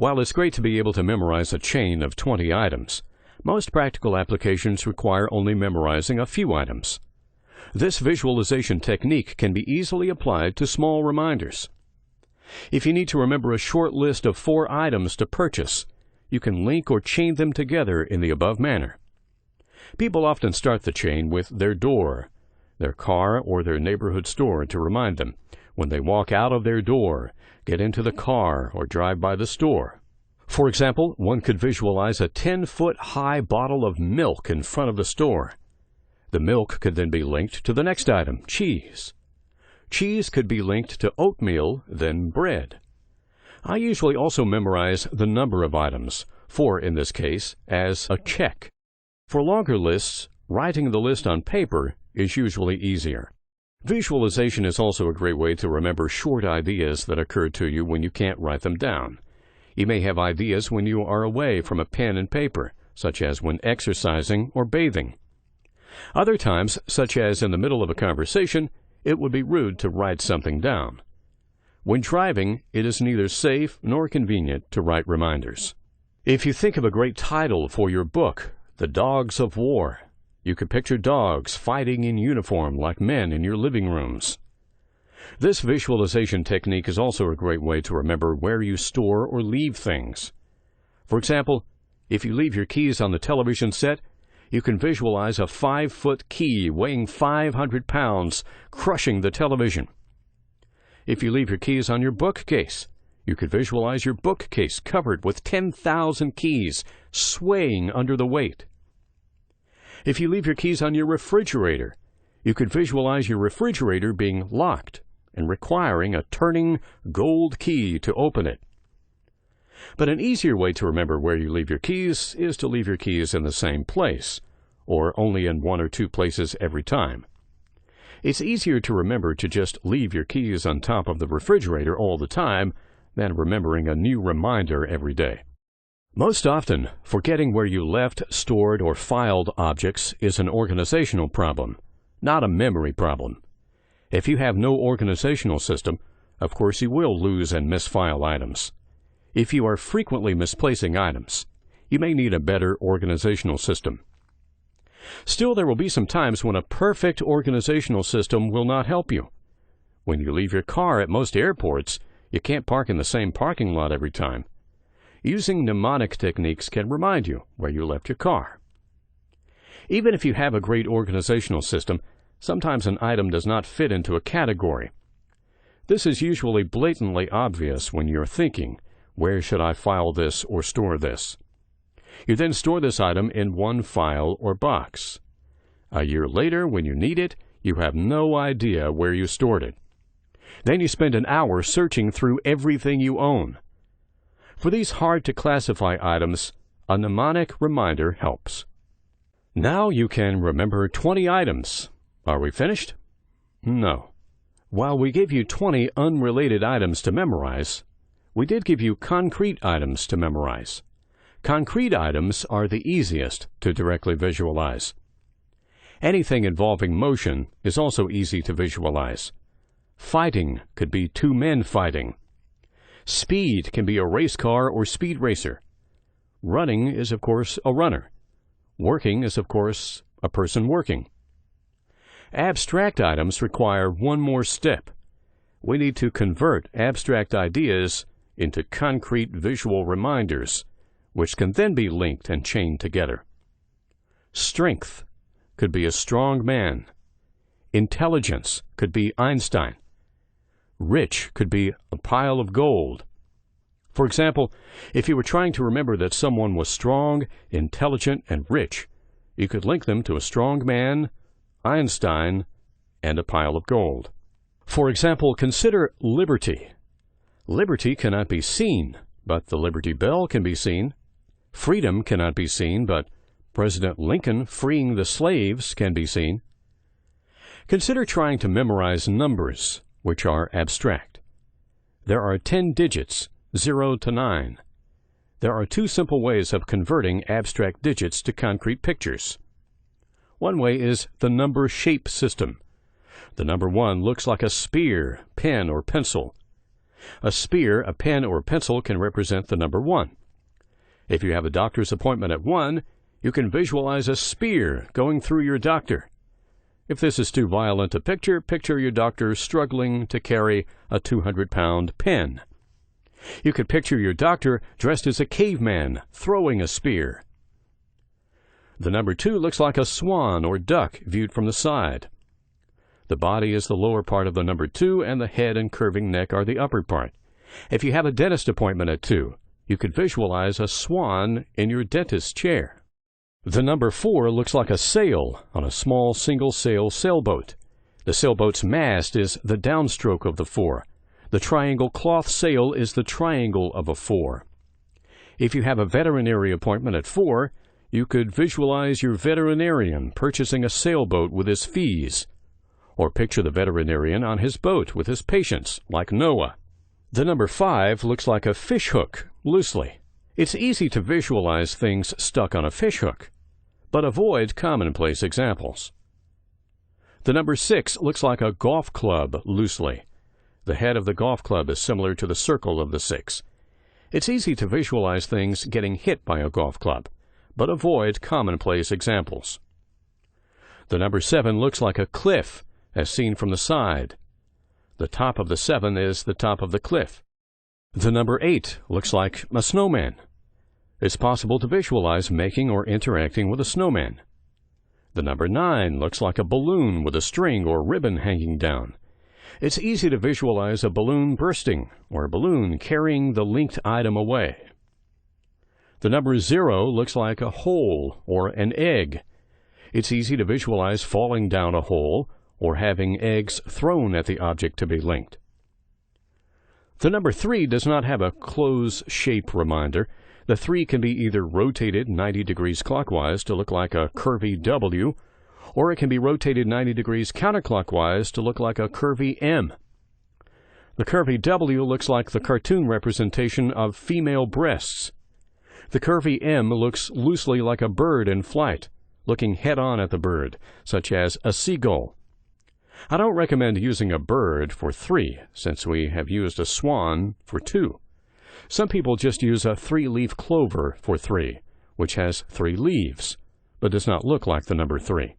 While it's great to be able to memorize a chain of 20 items, most practical applications require only memorizing a few items. This visualization technique can be easily applied to small reminders. If you need to remember a short list of 4 items to purchase, you can link or chain them together in the above manner. People often start the chain with their door, their car, or their neighborhood store to remind them when they walk out of their door, get into the car, or drive by the store. For example, one could visualize a 10-foot-high bottle of milk in front of the store. The milk could then be linked to the next item, cheese. Cheese could be linked to oatmeal, then bread. I usually also memorize the number of items, 4 in this case, as a check. For longer lists, writing the list on paper is usually easier. Visualization is also a great way to remember short ideas that occur to you when you can't write them down. You may have ideas when you are away from a pen and paper, such as when exercising or bathing. Other times, such as in the middle of a conversation, it would be rude to write something down. When driving, it is neither safe nor convenient to write reminders. If you think of a great title for your book, The Dogs of War, you could picture dogs fighting in uniform like men in your living rooms. This visualization technique is also a great way to remember where you store or leave things. For example, if you leave your keys on the television set, you can visualize a 5-foot key weighing 500 pounds crushing the television. If you leave your keys on your bookcase, you could visualize your bookcase covered with 10,000 keys swaying under the weight. If you leave your keys on your refrigerator, you could visualize your refrigerator being locked and requiring a turning gold key to open it. But an easier way to remember where you leave your keys is to leave your keys in the same place, or only in 1 or 2 places every time. It's easier to remember to just leave your keys on top of the refrigerator all the time than remembering a new reminder every day. Most often, forgetting where you left, stored, or filed objects is an organizational problem, not a memory problem. If you have no organizational system, of course you will lose and misfile items. If you are frequently misplacing items, you may need a better organizational system. Still, there will be some times when a perfect organizational system will not help you. When you leave your car at most airports, you can't park in the same parking lot every time. Using mnemonic techniques can remind you where you left your car. Even if you have a great organizational system, sometimes an item does not fit into a category. This is usually blatantly obvious when you're thinking, where should I file this or store this? You then store this item in one file or box. A year later, when you need it, you have no idea where you stored it. Then you spend an hour searching through everything you own. For these hard-to-classify items, a mnemonic reminder helps. Now you can remember 20 items. Are we finished? No. While we gave you 20 unrelated items to memorize, we did give you concrete items to memorize. Concrete items are the easiest to directly visualize. Anything involving motion is also easy to visualize. Fighting could be 2 men fighting. Speed can be a race car or speed racer. Running is, of course, a runner. Working is, of course, a person working. Abstract items require one more step. We need to convert abstract ideas into concrete visual reminders, which can then be linked and chained together. Strength could be a strong man. Intelligence could be Einstein. Rich could be a pile of gold. For example, if you were trying to remember that someone was strong, intelligent, and rich, you could link them to a strong man, Einstein, and a pile of gold. For example, consider liberty. Liberty cannot be seen, but the Liberty Bell can be seen. Freedom cannot be seen, but President Lincoln freeing the slaves can be seen. Consider trying to memorize numbers, which are abstract. There are 10 digits, 0 to 9. There are 2 simple ways of converting abstract digits to concrete pictures. One way is the number shape system. The number 1 looks like a spear, pen, or pencil. A spear, a pen, or pencil can represent the number 1. If you have a doctor's appointment at 1, you can visualize a spear going through your doctor. If this is too violent to picture, picture your doctor struggling to carry a 200-pound pen. You could picture your doctor dressed as a caveman throwing a spear. The number 2 looks like a swan or duck viewed from the side. The body is the lower part of the number 2, and the head and curving neck are the upper part. If you have a dentist appointment at 2, you could visualize a swan in your dentist's chair. The number 4 looks like a sail on a small single-sail sailboat. The sailboat's mast is the downstroke of the 4. The triangle cloth sail is the triangle of a 4. If you have a veterinary appointment at 4, you could visualize your veterinarian purchasing a sailboat with his fees, or picture the veterinarian on his boat with his patients, like Noah. The number 5 looks like a fish hook, loosely. It's easy to visualize things stuck on a fish hook, but avoid commonplace examples. The number 6 looks like a golf club, loosely. The head of the golf club is similar to the circle of the 6. It's easy to visualize things getting hit by a golf club, but avoid commonplace examples. The number 7 looks like a cliff, as seen from the side. The top of the 7 is the top of the cliff. The number 8 looks like a snowman. It's possible to visualize making or interacting with a snowman. The number 9 looks like a balloon with a string or ribbon hanging down. It's easy to visualize a balloon bursting or a balloon carrying the linked item away. The number 0 looks like a hole or an egg. It's easy to visualize falling down a hole or having eggs thrown at the object to be linked. The number 3 does not have a close shape reminder. The 3 can be either rotated 90 degrees clockwise to look like a curvy W, or it can be rotated 90 degrees counterclockwise to look like a curvy M. The curvy W looks like the cartoon representation of female breasts. The curvy M looks loosely like a bird in flight, looking head-on at the bird, such as a seagull. I don't recommend using a bird for 3, since we have used a swan for 2. Some people just use a 3-leaf clover for 3, which has 3 leaves, but does not look like the number 3.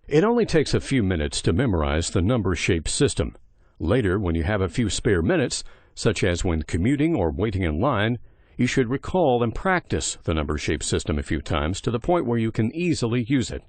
It only takes a few minutes to memorize the number-shaped system. Later, when you have a few spare minutes, such as when commuting or waiting in line, you should recall and practice the number-shaped system a few times to the point where you can easily use it.